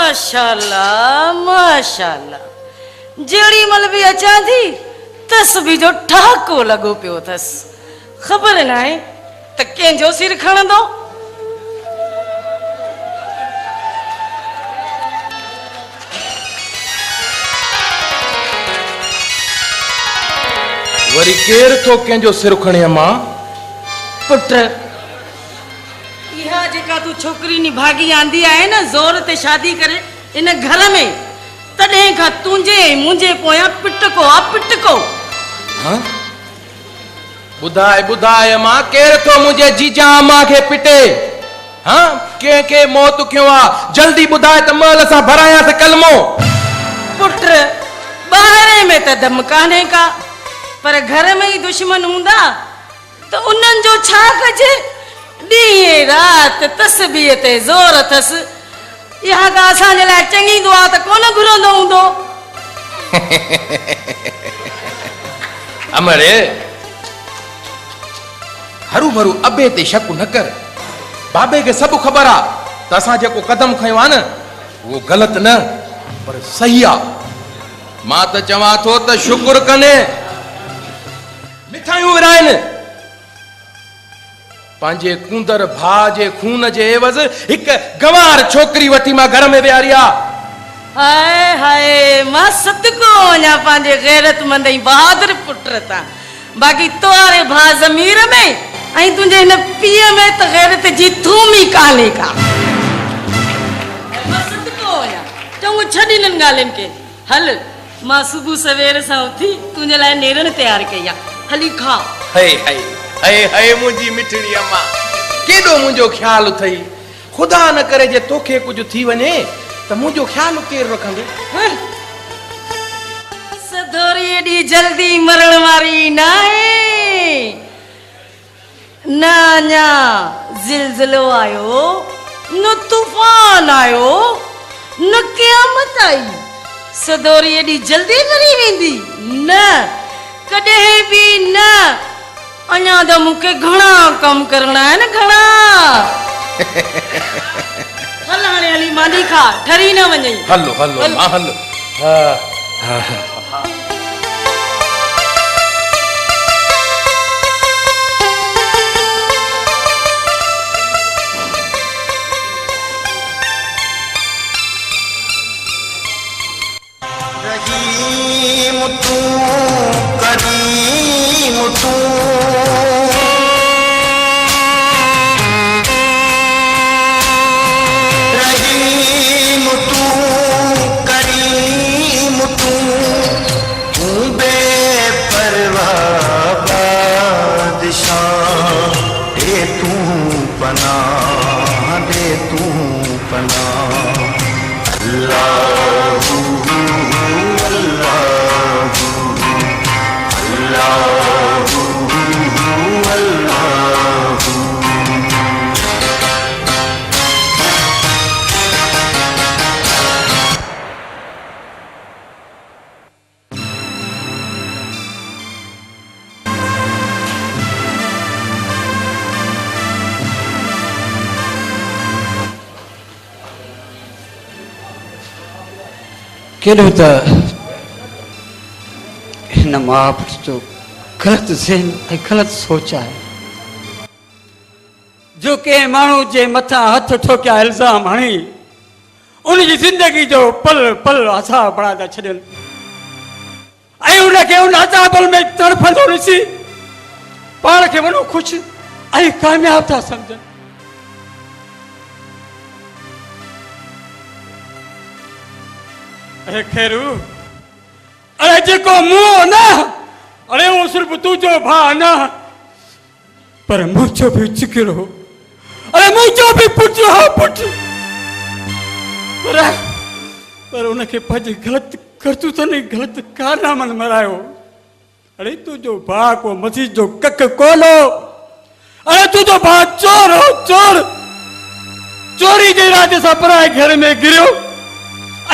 माशाल्लाह माशाल्लाह जेड़ी मल भी अचा थी तस भी जो ठाको लगो पियो थस खबर न आहे त कंहिंजो सिर खणंदो वरी केर तो कंहिंजो सिर खणे अम्मा पुट इहा जेका तू छोकरी नी भागी आंदी आहे न जोर ते शादी करे इन घर में तॾहिं खां तुंहिंजे मुंहिंजे पोयां पिटको आ पिटको हाँ बुधाए बुधाए अम्मा केर तो मुझे जीजा अम्मा के पिटे हाँ के मौत क्यों आ जल्दी बुधाए त महल सां भराया त कलमो पुट ॿाहिरे में त दम कान्हे का पर घर में ही दुश्मन हूंदा त उन्हनि जो छा कजे ॾींहं राति तस्बीह ते ज़ोर अथस इहा का असांजे लाइ चङी दुआ त कोन घुरंदो हूंदो अमरे हरू भरू अबे ते शक न कर बाबे के सब खबर आ त असां जेको कदम खयो आ न वो गलत न पर सही आ मां त चवां थो त शुक्र कने मिठाइयूं विराइन पंहिंजे कुंदर भा जे खून जे एवज़ हिक गंवार छोकरी वठी मां घर में विहारिया हाय हाय मां सदको वञा पंहिंजे गैरतमंद ऐं बहादुर पुट तां बाक़ी तोरे भा ज़मीर में ऐं तुंहिंजे हिन पीउ में त गैरत जी थूम ई कान्हे का मां सदको वञा चङो छॾ इन्हनि ॻाल्हियुनि खे हल मां सुबुह सवेर सां उथी तुंहिंजे लाइ नेरन तयार कई आहे हली खा हाय हाय हाय हाय मुंहिंजी मिठड़ी अम्मा केॾो मुंहिंजो ख्याल अथई खुदा न करे जे तोखे कुझु थी वञे त मुंहिंजो ख्याल केरु रखंदो सदोरी एॾी जल्दी मरण वारी न आहे न अञा ज़िलज़िलो आयो न तूफ़ान आयो न क़यामत आई सदोरी एॾी जल्दी मरी वेंदी न कॾहिं बि न अञा त मूंखे घणा कम करणा आहिनि घणा हल हाणे हली मानी खा ठरी न वञई हलो हलो मां हलो हा रहीम तू करीम तू रहीम तू करीम तू बेपरवाह बादशाह दे तू पनाह दे तू पनाह अल्लाह केॾो त हिन माउ पुट जो ग़लति ज़हन ऐं ग़लति सोच आहे जो कंहिं माण्हू जे मथां हथ ठोकिया इल्ज़ाम हणी उनजी ज़िंदगी जो पल पल असाब बणा था छॾनि ऐं उनखे उन अज़ाबल में तड़फंदो ॾिसी पाण खे वॾो ख़ुशि ऐं कामयाब था सम्झनि अरे खैरू अरे जेको मुंहुं न अरे वो सिर्फ तुझो भा न पर मुझो भी जिक्र हो अरे मुझो भी पुट हो पुट पर उनके पंहिंजे ग़लति करतूतनि ग़लति कारनामनि मरायो अरे तुझो भा को मसीह जो कक कोलो अरे तुझो भा चोर हो चोर चोरी जे इरादे सां पराए घर में गिरियो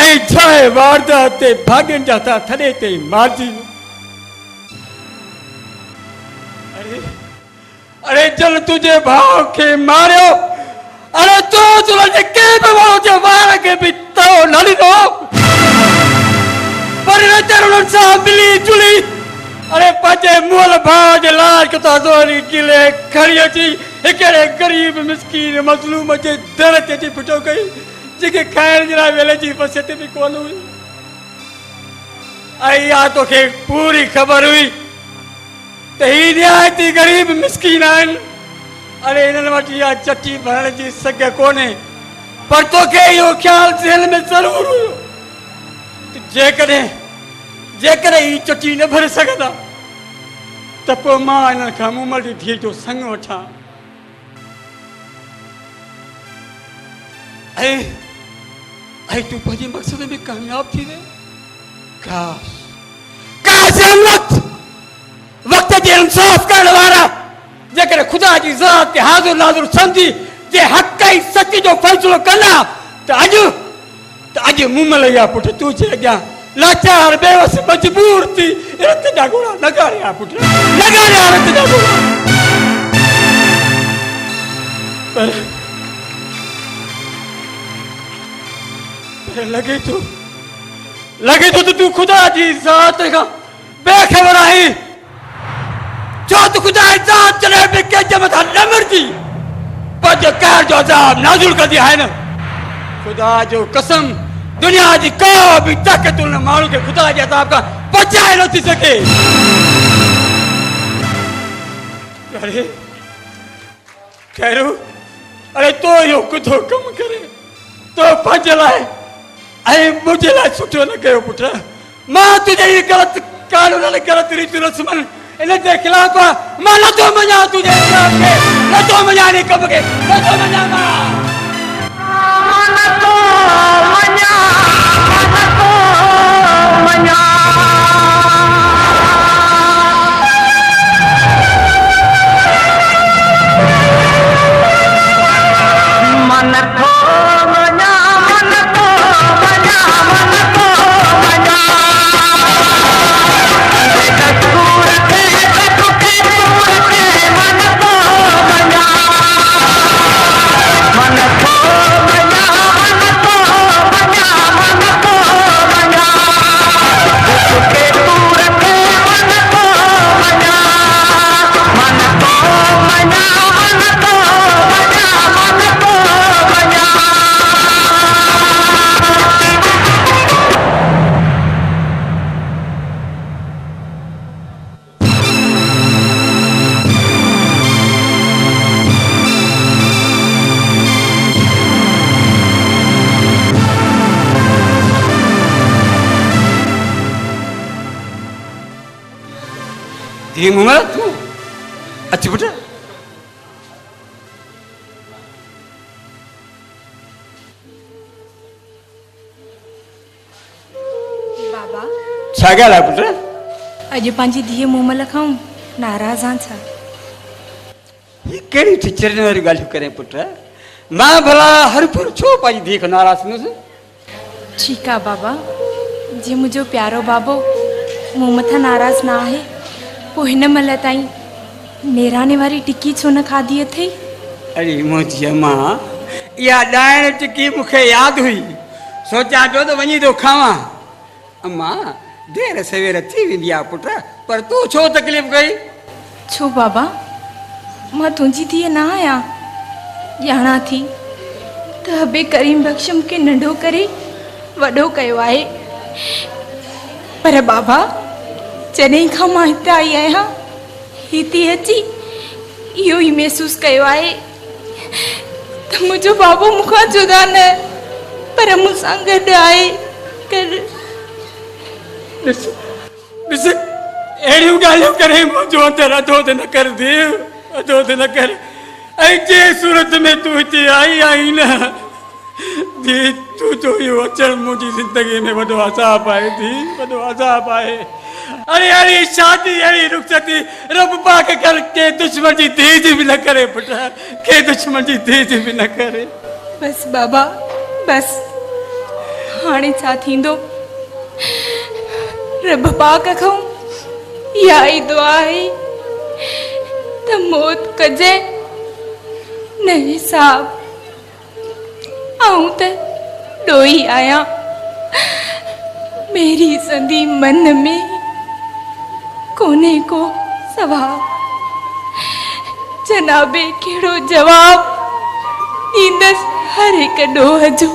ऐं छाए वारदात ते भाॻनि जा था थॾे ते मारिजी अरे अरे जल तुझे भाउ खे मारियो अरे तो तुंहिंजे कंहिं बि माण्हू जे वार खे बि तो न ॾिनो पर नचर उन्हनि सां मिली जुली अरे पंहिंजे मुअल भाउ जे लाज कथा दोरी किले खणी अची हिकिड़े ग़रीब मिसकीन मज़लूम जे दर ते अची पुछो कई जेके खाइण जे लाइ वेले जी बसियत बि कोन हुई ऐं इहा तोखे पूरी ख़बर हुई त ही निहायती ग़रीब मिसकीन आहिनि अरे हिननि वटि इहा चटी भरण जी सघ कोन्हे पर तोखे इहो ख़्यालु ज़हन में ज़रूरु हुयो जेकॾहिं ही चटी न भरे सघंदा त पोइ मां हिननि खां मूमल जी धीअ जो संग वठां ऐं तूं पंहिंजे मक़सद में कामयाब थी वे वक़्त जे इंसाफ़ करण वारा जेकॾहिं ख़ुदा जी ज़ात खे हाज़ुर नाज़ुर सम्झी जे हक़ ऐं सच जो फ़ैसिलो कंदा त अॼु मूमल या पुट तूं जे अॻियां लाचार बेवस मजबूर थी रत जा घोड़ा लॻाड़िया पुट लॻाड़िया रत जा घोड़ा पर लॻे थो त तूं ख़ुदा जी ज़ात खां बेख़बर आहीं छो त ख़ुदा जी ज़ात जॾहिं बि कंहिंजे मथां न मिरजी पंहिंजे कहर जो अज़ाब नाज़ुल कंदी आहे न ख़ुदा जो कसम दुनिया जी का भी ताक़त उन माण्हू खे ख़ुदा जे अज़ाब खां बचाए नथी सघे अरे खैरू अरे तो इहो कुथो कमु करे तो पंहिंजे लाइ ऐं मुंहिंजे लाइ सुठो न कयो पुट मां तुंहिंजे इहे ग़लति कानून ग़लति रीति रस्मनि इन जे ख़िलाफ़ मां नथो मञा तुंहिंजे ख़िलाफ़ खे नथो मञा इन कम खे नथो मञा मां नथो मञा धीअ मूमल तूं अच पुट बाबा छा ॻाल्हि आहे पुट अॼु पंहिंजी धीअ मूमल खां नाराज़ आं छा ही कहिड़ी टीचर वारियूं ॻाल्हियूं करे पुट मां भला हर पूर छो पंहिंजी धीअ खे नाराज़ थींदुसि ठीकु आहे बाबा जीअं मुंहिंजो प्यारो बाबो मूं मथां नाराज़ न आहे पोइ हिन महिल ताईं नेराने वारी टिकी छो न खाधी अथई अरे मुंहिंजी अम्मा इहा ॾाइण टिकी मूंखे यादि हुई सोचां पियो त वञी थो खावां अम्मा देर सवेर थी वेंदी आहे पुट पर तूं छो तकलीफ़ कई छो बाबा मां तुंहिंजी धीअ न आहियां ॼाणा थी त अबे करीम बख़्श मूंखे नंढो करे वॾो कयो आहे पर बाबा जॾहिं खां मां हिते आई आहियां हिते अची इहो ई महसूसु कयो आहे त मुंहिंजो बाबो मूंखां जुदा न पर मूंसां गॾु आहे ॾिस अहिड़ियूं ॻाल्हियूं करे मुंहिंजो अंदरि अधो त न कर धीअ अधो त न कर ऐं जंहिं सूरत में तूं हिते आई आहीं न धीअ तूं जो इहो अचणु मुंहिंजी ज़िंदगी में वॾो अज़ाब आहे धीअ वॾो अज़ाब आहे अरे अरे शादी अरे रुख़सती रब पाक कर के दुश्मन जी तेज भी न करे पुटा के दुश्मन जी तेज भी न करे बस बाबा बस हाणे छा थींदो रब पाक खां इहा ई दुआ आहे त मौत कजे न हिसाब आऊं त ॾोही आहियां मेरी संदी मन में कोने को सवाल जनाबे केड़ो जवाब ईंदस हर एक डोह जो।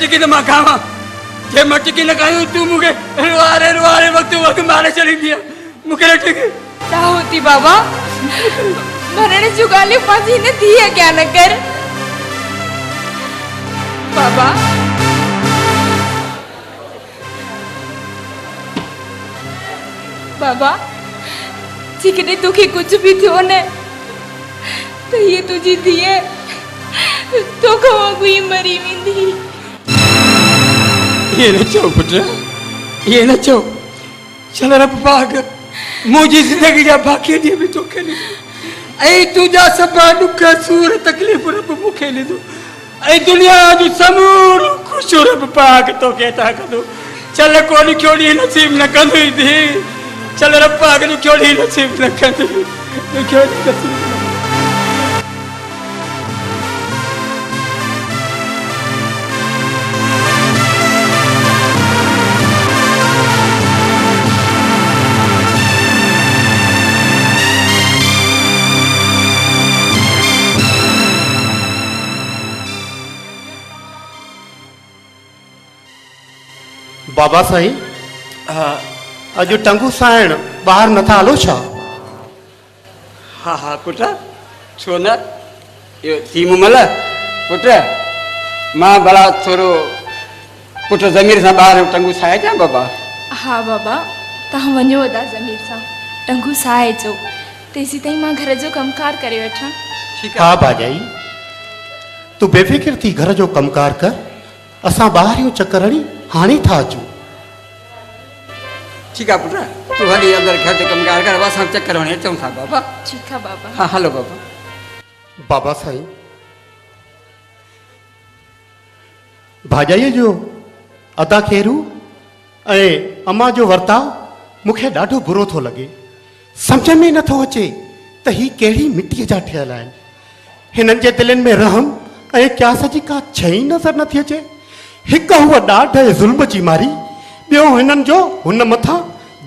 टिकी तो मां खावा जे मैं टिकी न खाई तू मुके रुआरे वक्त मारे चली दिया मुके टिकी क्या होती बाबा मरने जुगाली फांसी ने दी है क्या न कर बाबा। बाबा जिकने तुखे कुछ भी थियो ने तो ये तुझी थी है तो कोई मरी विंदी ये न चो पुत्र ये न चो चल रब पाग मुझी जिंदगी जा बाकी दी भी तो खेली ऐ तुझा सब दुख सूर तकलीफ रब मुखे ली दो ऐ दुनिया जो समूर खुश रब पाग तो कहता कदो चल कोनी क्योंडी नसीब न कंदी थी चल रब पाग नु क्योंडी नसीब न कंदी क्योंडी नसीब बाबा साईं अज टंगू साइण बाहर नथा हलो छा? हाँ हाँ पुट छो न यो थीम मल पुट मां भला थोरो पुट ज़मीर सां बाहर टंगू साए जा बाबा। हाँ बाबा तहां वञो अदा ज़मीर सां टंगू साए जो तेसी ताईं मां घर जो कमकार करे वठां। हाँ भाजाई तू बेफिक्र थी घर जो कमकार कर असां बाहर यो चक्कर हणी हाणे था अचूं। ठीक है पुट तू हली अंदर घर जो कमकार कर असां चक्कर हणी अचूं था बाबा। ठीक है बाबा। हाँ हलो बाबा। बाबा साईं भाजाई जो अदा खेरू ऐं अम्मा जो वर्ताव मूंखे ॾाढो बुरो थो लॻे सम्झ में नथो अचे त ही कहिड़ी मिटीअ जा ठहियल आहिनि हिननि जे दिलनि में रहम ऐं क्यास जी का शइ नज़र नथी अचे। हिकु हूअ ॾाढ ज़ुल्म जी मारी ॿियो हिननि जो हुन मथां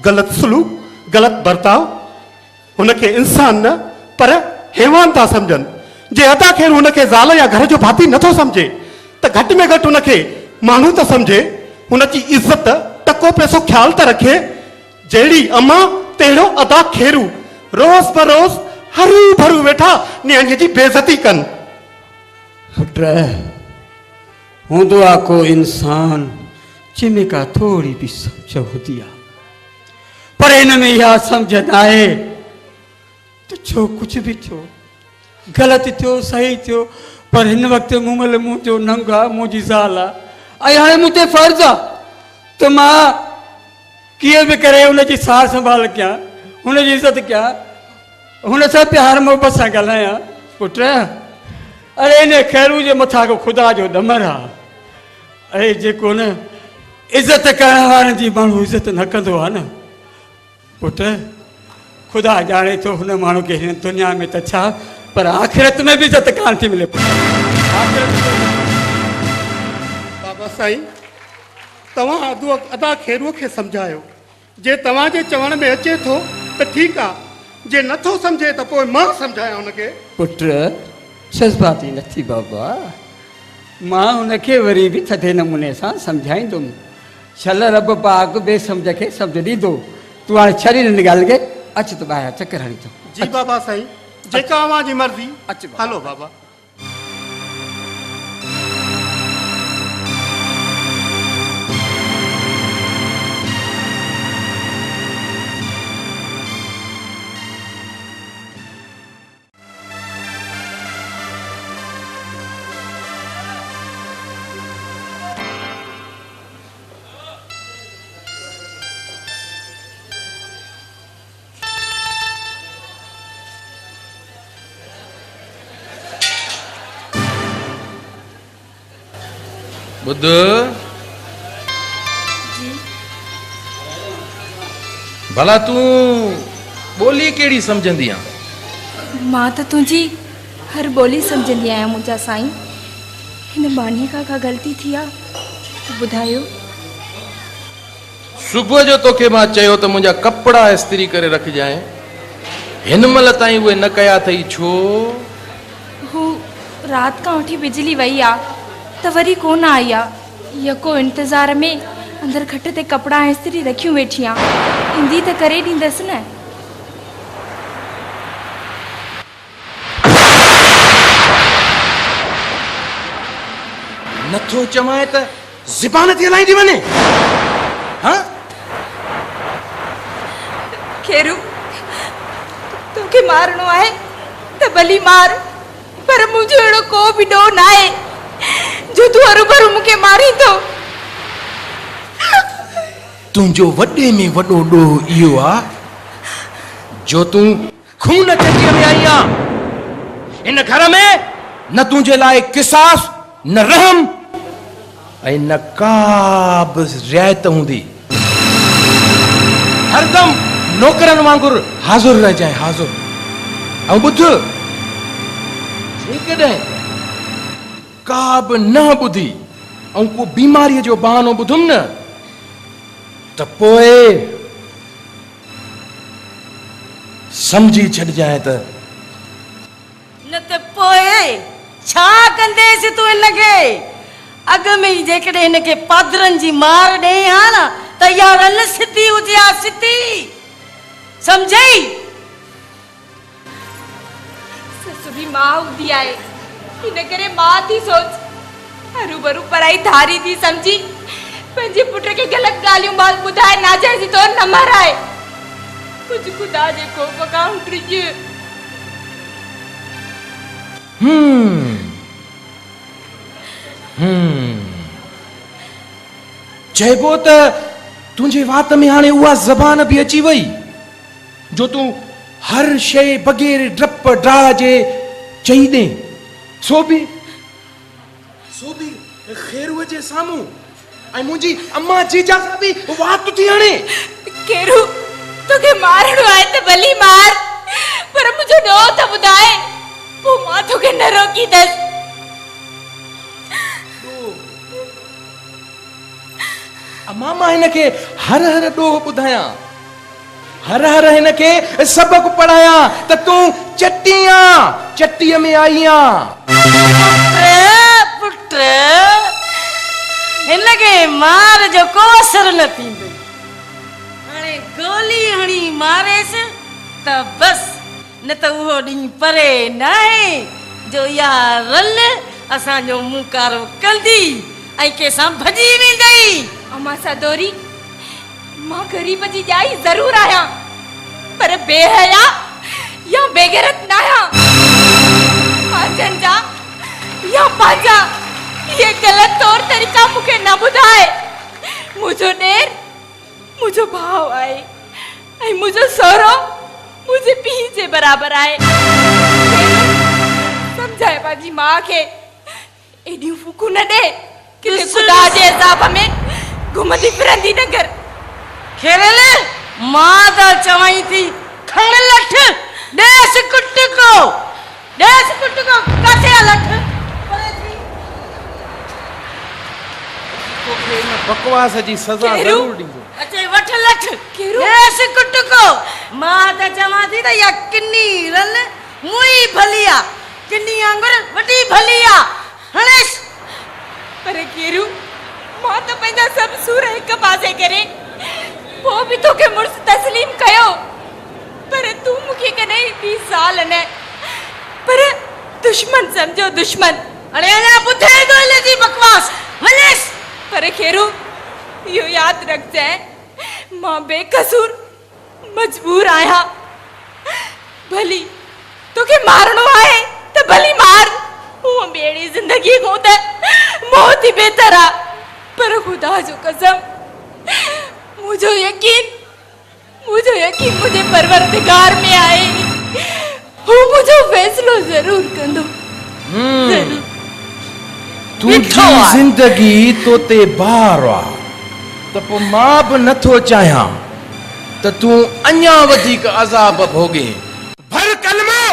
ग़लति सलूक ग़लति बर्ताव हुनखे इंसान न पर हैवान था सम्झनि। जे अदा ख़ैर हुनखे ज़ाल या घर जो भाती नथो सम्झे त घटि में घटि हुनखे माण्हू त सम्झे हुनजी इज़त टको पैसो ख़्याल त रखे। जहिड़ी अम्मा तहिड़ो अदा खेरू रोज़ बरोज़ हरू भरू वेठा न्याणीअ जी बेइज़ती कनि। पुट हूंदो आहे को इंसान जंहिंमें का थोरी बि सम्झ हूंदी आहे पर हिन में इहा सम्झ न आहे त छो कुझु बि थियो ग़लति थियो सही थियो पर हिन वक़्तु मूं महिल मुंहिंजो नंग आहे मुंहिंजी ज़ाल आहे ऐं हाणे मूं ते फ़र्ज़ु आहे त मां कीअं बि करे हुनजी सार संभाल कयां हुनजी इज़त कयां हुन सां प्यार मोहबत सां ॻाल्हायां। पुट अरे इन ख़ैरू जे मथां को ख़ुदा जो दमर आहे अरे जेको न इज़त करण वारनि जी माण्हू इज़त न कंदो आहे न पुट ख़ुदा ॼाणे थो हुन माण्हू खे हिन दुनिया में त छा पर आख़िरत में बि इज़त कान थी मिले। बाबा साईं तव्हां अदा खेरूअ खे सम्झायो। जे तव्हांजे चवण में अचे थो त ठीकु आहे, जे नथो सम्झे त पोइ मां सम्झायां हुनखे। पुट जज़्बाती नथी बाबा, मां हुनखे वरी बि थधे नमूने सां सम्झाईंदुमि। छल रब पाक बेसम्झ खे सम्झ ॾींदो। तूं हाणे छॾी हिन ॻाल्हि खे, अच त ॿाहिरि चकर हणी थो। जी बाबा साईं, जेका अव्हां जी मर्ज़ी। अच बाबा। हलो बाबा। बुध भला तूं ॿोली कहिड़ी सम्झंदी आहे? मां त तुंहिंजी हर ॿोली सम्झंदी आहियां मुंहिंजा साईं। हिन बानी का ग़लती थी आहे त ॿुधायो। सुबुह जो तोखे मां चयो त मुंहिंजा कपिड़ा इस्त्री करे रखजांइ, हिन महिल ताईं उहे न कया अथई छो? हू राति खां वठी बिजली वई आहे त वरी कोन आई आहे। यको इंतज़ार में अंदरि खट ते कपिड़ा इस्त्री रखियूं वेठी आहियां। ईंदी त करे ॾींदसि न। नथो चवाए त ज़बान थी हलाईंदी वञे? हाँ खेरू, तोखे मारणो आहे त भली मार, पर मुंहिंजो अहिड़ो को बि ॾोह न आहे जो तूं हरूभरू मूंखे मारींदो। तुंहिंजो वॾे में वॾो ॾोह इहो आहे जो तूं खून चटीअ में आई आहे। इन घर में न तुंहिंजे लाइ किसास, न रहम ऐं न का बि रियायत हूंदी। हरदम नौकरनि वांगुरु हाज़ुर रहिजांइ, हाज़ुर। ऐं ॿुध, जेकॾहिं का बि न ॿुधी ऐं को बीमारीअ जो बहानो ॿुधुमि न त पोइ सम्झी छॾिजांइ त न त पोइ छा कंदेसि तूं हिनखे? अॻ में ई जेकॾहिं हिनखे पादरनि जी मार ॾे हा न त इहा रन सिधी हुजे हा, सिधी। सम्झई? ससु बि मां हूंदी आहे, हिन करे मां थी सोच। हरूभरू पराई धारी थी सम्झी पंहिंजे पुट खे ग़लति ॻाल्हियूं ॿुधाए नाजाइज़ी तौर न माराए। कुझु ख़ुदा जे खौफ खां डिॼ। चइबो त तुंहिंजे वात में हाणे उहा ज़बान बि अची वई जो तूं हर शइ बग़ैर डप ड्रा जे चई ॾे। सो बि ख़ैरूअ जे साम्हूं ऐं मुंहिंजी अम्मा जीजा सां बि वात थी हणे। केरू, तोखे मारणो आहे त भली मार, पर मुंहिंजो ॾोह त ॿुधाए, पोइ मां तोखे न रोकींदसि। अम्मा मां हिनखे हर हर ॾोह ॿुधायां, हर हर हिनखे सबक़ पढ़ायां त तूं चटी आं, चटीअ में आई आं। पुट, हिनखे मार जो को असर न थींदो। हाणे गोली हणी मारेसि त बस, न त उहो ॾींहुं परे न आहे जो इहा रल असांजो मुंहुं कारो कंदी ऐं कंहिंसां भॼी वेंदई। अम्मा सदोरी, मां ग़रीब जी ॼाई ज़रूर आहियां, पर बेहया या बेगैरत न आहियां। पंहिंजनि जा या पंहिंजा ये ग़लति तौर तरीक़ा मूंखे न ॿुधाए। मुंहिंजो ॾेर मुंहिंजो भाउ आहे ऐं मुंहिंजो सहुरो मुंहिंजे पीउ जे बराबरि आहे। सम्झाए पंहिंजी माउ खे एॾियूं फूकूं न ॾे कि ख़ुदा जे हिसाब में घुमंदी फिरंदी न कर। खेरल, मां त चवाई थी खण लठ देस कुट को काथे आ लठ तोखे इन बकवास जी सज़ा केरू? ज़रूर ॾींदो अचे वठ लठ केरू? देस कुट को मां त चवां थी त या किन्नी रल मुई भलिया किन्नी आंगुर वॾी भलिया हणेस पर केरू मां तो पंहिंजा सभु सूर हिक पासे करे पोइ बि तोखे मुड़ुस तस्लीम कयो पर तूं मूंखे कॾहिं 20 साल न पर दुश्मन समझो दुश्मन अरे अञा ॿुधे थो इन जी बकवास वञेस पर खेरू इहो यादि रखजांइ मां बेकसूर मजबूर आहियां भली तोखे मारणो आहे त भली मार हूअ ॿेड़ी ज़िंदगी खां त मौत ई बहितर आहे पर ख़ुदा जो कसम मुंहिंजो यकीन मुंहिंजे परवरदिगार में आहे हू मुंहिंजो फ़ैसिलो ज़रूर कंदो ज़रूर तुंहिंजी ज़िंदगी तो ते बार आहे त पोइ मां बि नथो चाहियां त तूं अञा वधीक अज़ाब भोगे भर कलमो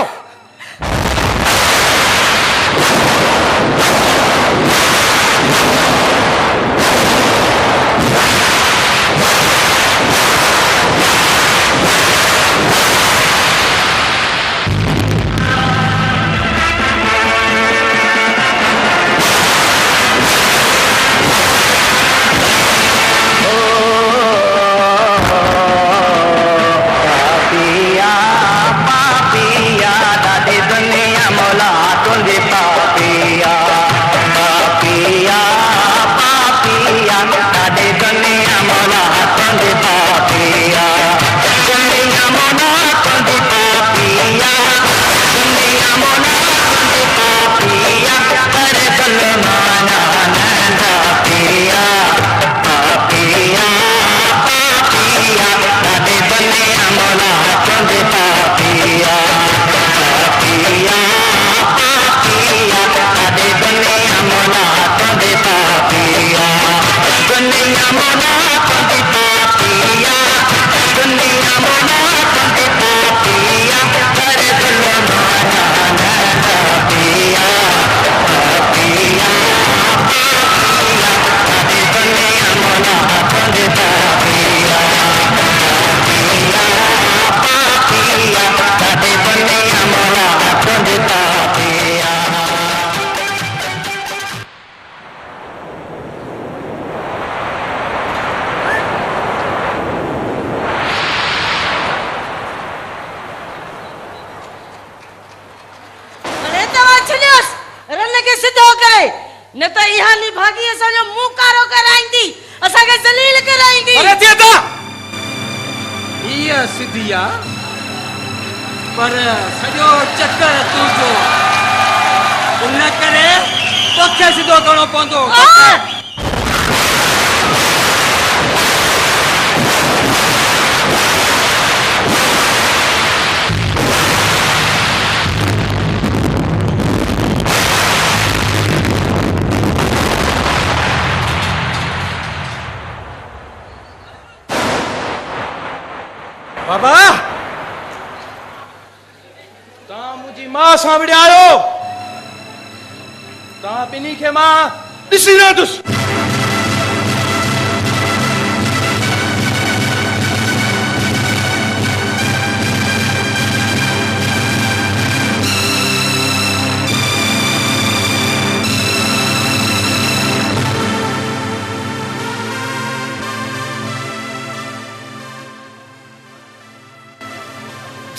न त इहा निभागी असांजो मुंहुं कारो कराईंदी असांखे ज़लील कराईंदी अरे देदा इहा सिधी आहे पर सॼो चक्कर तुंहिंजो उन करे तोखे सिधो करणो पवंदो बाबा तव्हां मुंहिंजी मां सां विड़िया आहियो तव्हां ॿिन्ही खे मां ॾिसी रहंदुसि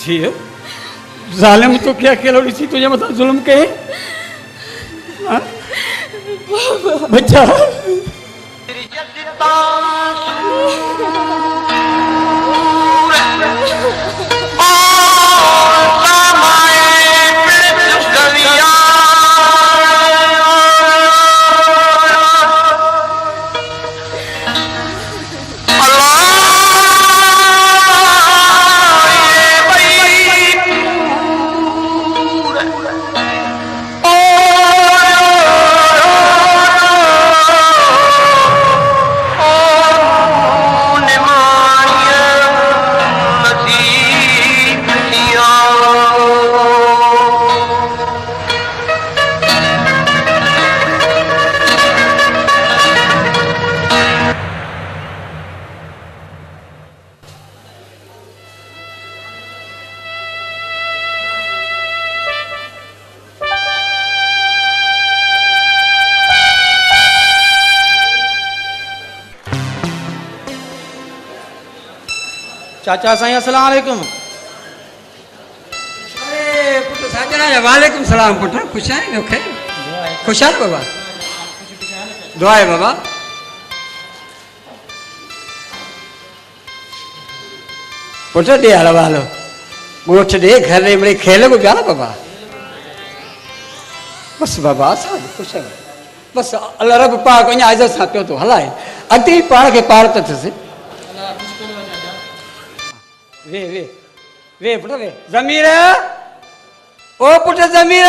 धीअ ज़ालिम तो क्या अकेलो ॾिसी तुंहिंजे मथां ज़ुल्म कई बच्चा Oh चाचा साईं अस्सलाम वालेकुम। अरे पुट साजना वालेकुम सलाम पुट खुश आहे ओके खुश आहे बाबा दुआ आहे बाबा पुट दे हलवा हलो गोठ दे घर रे मिड़े खेल को प्यारा बाबा बस बाबा सां खुश आहे बस अल्लाह रब पाक अञा इज़त सां पियो थो हलाए अॻिते पाण खे पार त थियसि वे वे वे पुट वे ज़मीर ओ पुट ज़मीर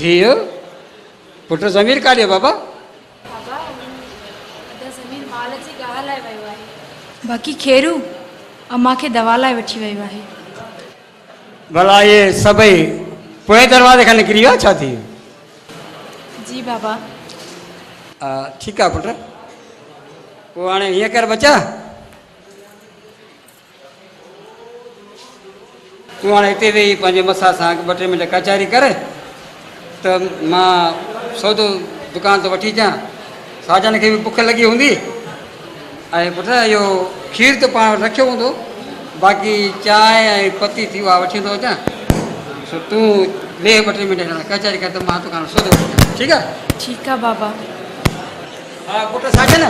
धीउ पुट ज़मीर काॾे बाबा बाक़ी खेरू अम्मा खे दवा लाइ वठी वियो आहे। भला ये सभई पोइ दरवाज़े खां निकिरी विया छा थी जी बाबा। ठीकु आहे पुट पोइ हाणे हीअं कर बचा तूं हाणे हिते वेही पंहिंजे मसा सां 2-3 मिंट कचहरी कर त मां सौदो दुकान ते वठी अचां साजन खे बि बुख लॻी हूंदी ऐं पुट इहो खीर त पाण रखियो हूंदो बाक़ी चांहि ऐं पती थी उहा वठी ईंदो अचां सो तूं वेह 2-3 मिंट कचहरी कर त मां दुकान सौदो वठी ठीकु आहे ठीकु आहे बाबा। हा पुट साजन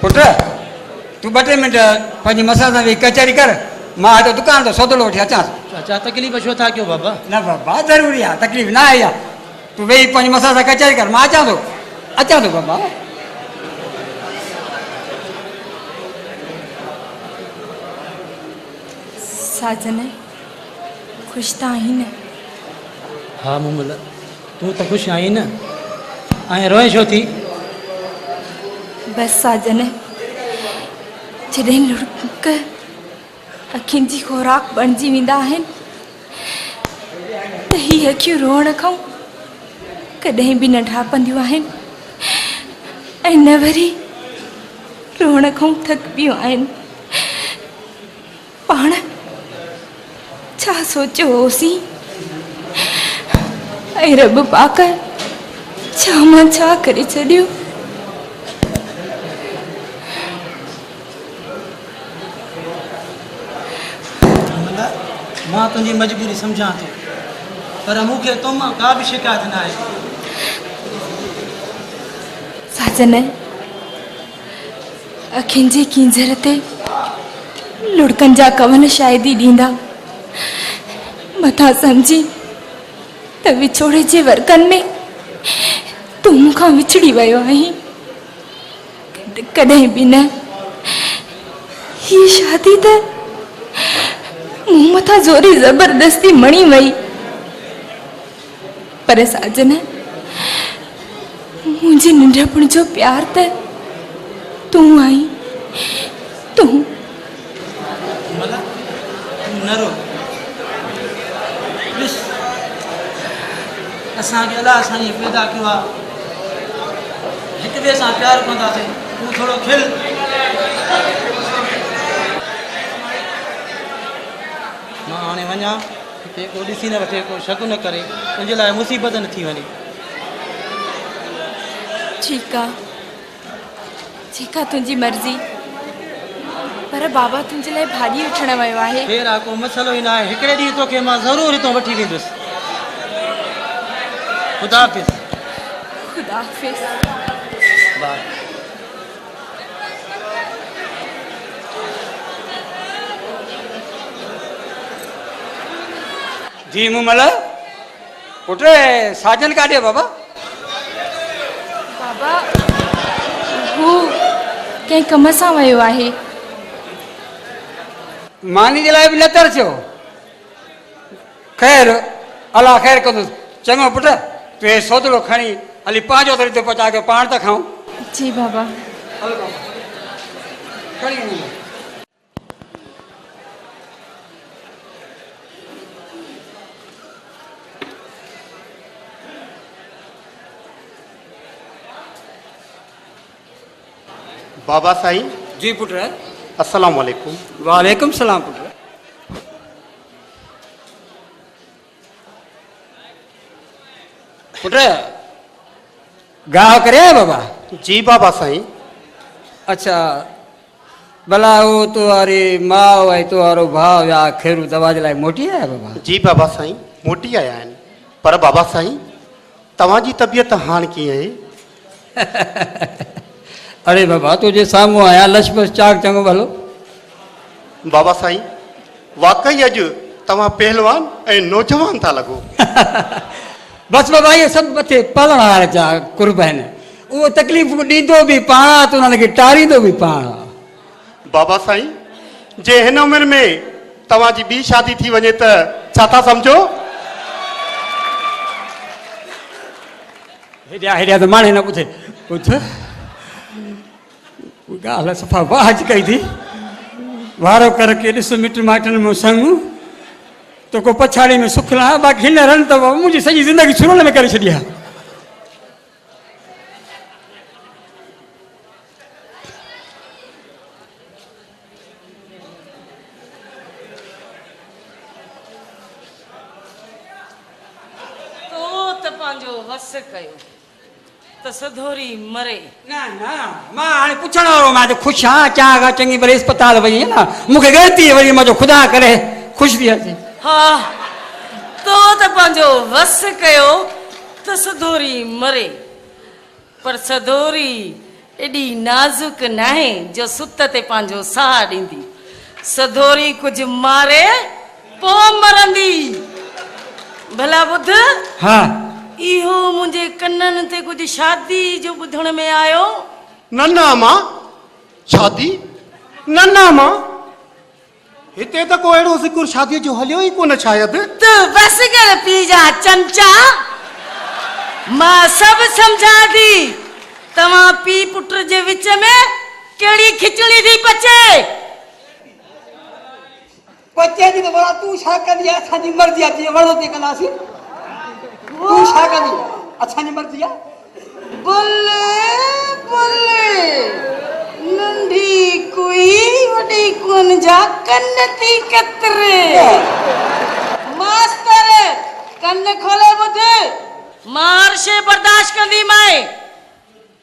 पुट तूं 2-3 मिंट पंहिंजी मसा सां वेही कचहरी कर मां हिते दुकान ते सौदो वठी अचां चाचा तकलीफ़ छो था कयो बाबा? न बाबा ज़रूरी आहे तकलीफ़ न आहे तूं वेही पंहिंजी मसा सां कचहरी कर मां अचां थो बाबा साजन ख़ुशि त आहीं न? हा मुमल तूं त ख़ुशि आहीं न ऐं रोए छो थी? बसि साजन जॾहिं लुड़क अखियुनि जी खुराक बणिजी वेंदा आहिनि त हीअ अखियूं रोअण खां कॾहिं बि न ढापंदियूं आहिनि ऐं न वरी रोअण खां थकबियूं आहिनि। पाण छा सोचियो होसीं ऐं रब पाक छा मां छा करे छॾियो। मां तुंहिंजी मजबूरी सम्झां थो पर मूंखे तो मां का बि शिकायत न आहे। साजन अखियुनि जे कींझर ते लुड़कनि जा कवन शायदि ॾींदा मथां सम्झी त विछोड़े जे वर्कनि में तूं मूंखां विछड़ी वियो आहीं कॾहिं बि न। हीअ शादी त मूं मथां ज़ोरी ज़बरदस्ती मणी वई पर साजन मुंहिंजे नंढपण जो प्यार त तूं आई तूं न रो ॾिस असांखे अलाह साईं पैदा कयो आहे हिक ॿिए सां प्यारु कंदासीं तूं थोरो खिल मां हाणे वञा हिते को ॾिसी न वठे को शक न करे तुंहिंजे लाइ मुसीबत न थी वञे। ठीकु आहे जेका तुंहिंजी मर्ज़ी पर बाबा तुंहिंजे लाइ भाॼी वठण वियो आहे। केरु आहे को मसइलो ई न आहे हिकिड़े ॾींहुं तोखे मां ज़रूरु हितां वठी वेंदुसि। ख़ुदा हाफ़िज़। ख़ुदा हाफ़िज़। बाय। जी मुमल पुट साजन काॾे बाबा? बाबा हू कंहिं कम सां वियो आहे। मानी जे लाइ बि न तरसियो ख़ैर अलाह ख़ैर कंदुसि चङो पुट तूं हे सौदड़ो खणी हली पंहिंजो दर ते पहुचा के पाण था खाऊं। जी बाबा। हल बाबा खणी वञो। बाबा साईं जी पुट अस्सलाम वालेकुम। वालेकुम सलाम पुट पुट गाह करे बाबा। जी बाबा साईं। अच्छा भला वो तुम्हारी माँ है तुम्हारो भाव या खेरू दवा जे लाइ मोटी आया बाबा? जी बाबा साईं मोटी आया आहिनि। पर बाबा साईं तव्हांजी तबियत हाणे कीअं आहे? अरे बाबा तुझे साम्हूं आया लशपश चाक चङो भलो। बाबा साईं वाकई अॼु तव्हां पहलवान ऐं नौजवान था लॻो। बस बाबा ये सब मथे पलण वारा जा कुर्ब आहिनि। उहो तकलीफ़ ॾींदो बि पाण त उन्हनि खे टारींदो बि पाण। बाबा साईं जे हिन उमिरि में तव्हांजी ॿी शादी थी वञे त छा था सम्झो? हेॾिया हेॾिया त माणे न ॿुधे ॿुध ॻाल्हि सफ़ा वाज कई थी। वारो कर के ॾिस मिट माइटनि में संग तो को पछाड़ी में सुखला बाक़ी हिन रन त मुंहिंजी सॼी ज़िंदगी सुरण में करे छॾी आहे। तो त पंहिंजो वस कयो त सधोरी मरे। न न मां हाणे पुछण वारो मां ख़ुशि आहियां चाह चङी भली अस्पताल वई न मूंखे ग़लती वरी मां ख़ुदा करे ख़ुशि थी अचे। हा तो त पंहिंजो वस कयो त सधोरी मरे। पर सधोरी एॾी नाज़ुक न आहे जो सुत ते पंहिंजो साह ॾींदी। सधोरी कुझु मारे पोइ मरंदी। भला ॿुध हा इहो मुंहिंजे कननि ते कुझु शादी जो ॿुधण में आयो। न न मां शादी न न मां हिते त को अहिड़ो ज़िक्र शादीअ जो हलियो ई कोन शायदि। तू बस कर पी जा चमचा। मां सभु सम्झां थी। तव्हां पी पुट जे विच में कहिड़ी खिचड़ी थी पचे। बच्चे जी तो बड़ा तू छा कंदी आहे असांजी मर्ज़ी आहे जीअं वणो ते कंदासीं। तू छा कंदी असांजी मर्ज़ी आहे। बुले बुले नंढी कोई वॾी कोन जा कन थी कतरे। मास्तर कन खोले ॿुध। मार शे बर्दाश्त कंदी मैं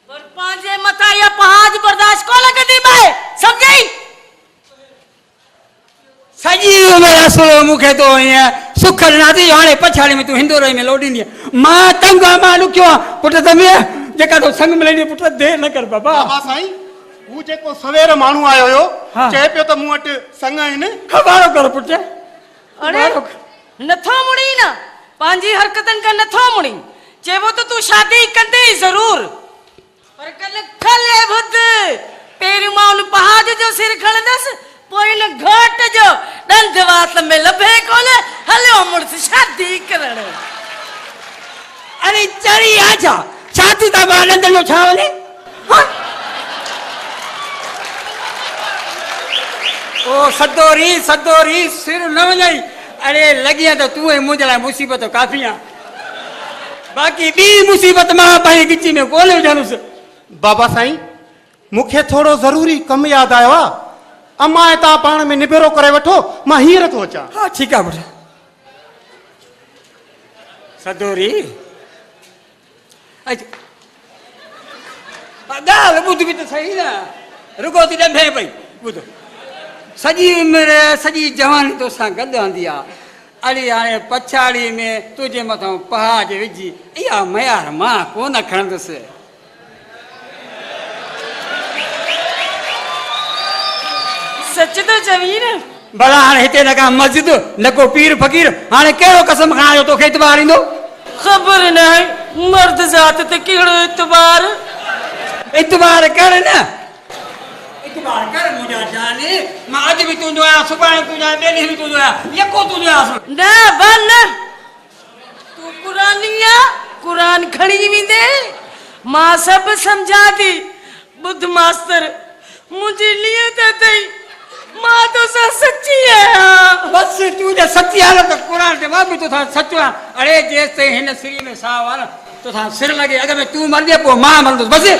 पर पंहिंजे मथां इहा पहाज बर्दाश्त कोन कंदी मैं सम्झी। सॼी उमिरि असुलो मूंखे तो ईअं सुख ॾिना थी हाणे पछाड़ी में तूं हिंदोरे में लोॾींदी मां तंग आहियां मां ॾुखियो आहे पुट त में जेका तो संग मिलंदी पुट देरि न कर बाबा। बाबा साईं हू जेको सवेर माण्हू आयो हुयो हा। चए पियो त मूं वटि संग आहिनि। वारो कर पुट। अरे नथो मुड़ी न पंहिंजी हरकतनि खां नथो मुड़ी। चइबो त तूं शादी कंदे ज़रूर पर कल खले ॿुध। पहिरियों मां उन पहाज जो सिर खणंदसि पोइ इन घोट जो ॾंद वात में लभे कोन। हलियो मुड़ुस शादी करण। अरे चरी आजा शादी त आनंद जो छा वञे। ओ सदोरी सदोरी सिर न वञाई। अरे लॻी त तूं मुंहिंजे लाइ मुसीबत काफ़ी आहे बाक़ी ॿी मुसीबत मां पंहिंजी गिची में कोन विझंदुसि। बाबा साईं मूंखे थोरो ज़रूरी कमु यादि आयो आहे। अम्मा ऐं तव्हां पाण में निबेरो करे वठो मां हींअर थो अचां। हा ठीकु आहे पुट। सदोरी ॻाल्हि ॿुध बि त सही न रुगो थी ॾंभे पई ॿुध। सॼी उमिरि सॼी जवानी तोसां गॾु हूंदी आहे। अड़े हाणे पछाड़ी में तुंहिंजे मथां पहाज विझी इहा मयार मां कोन खणंदुसि। सच तो चवी न। भला हाणे हिते न का मस्जिद न को पीर फ़कीर हाणे कहिड़ो कसम खणायो तोखे इतबार ईंदो। ख़बर न आहे मर्द ज़ात ते कहिड़ो इतबार। इतबार कर न इतबार कर मुंहिंजा जाने मां अॼु बि तुंहिंजो आहियां सुभाणे तुंहिंजो आहियां ॿिए ॾींहुं बि तुंहिंजो आहियां यको तुंहिंजो आहियां। न बन तूं कुरानी आहे कुरान खणी वेंदे। मां सभु सम्झां थी। ॿुध मास्तर मुंहिंजी नियत अथई मां तोसां सची आहियां। बस तुंहिंजे सची आहे त क़ुर ते मां बि तोसां सचो आहियां। अड़े जेसि ताईं हिन सिरी में साहु आहे न तोसां सिर लॻे अॻ में तूं मरजे पोइ मां मरंदुसि बसि।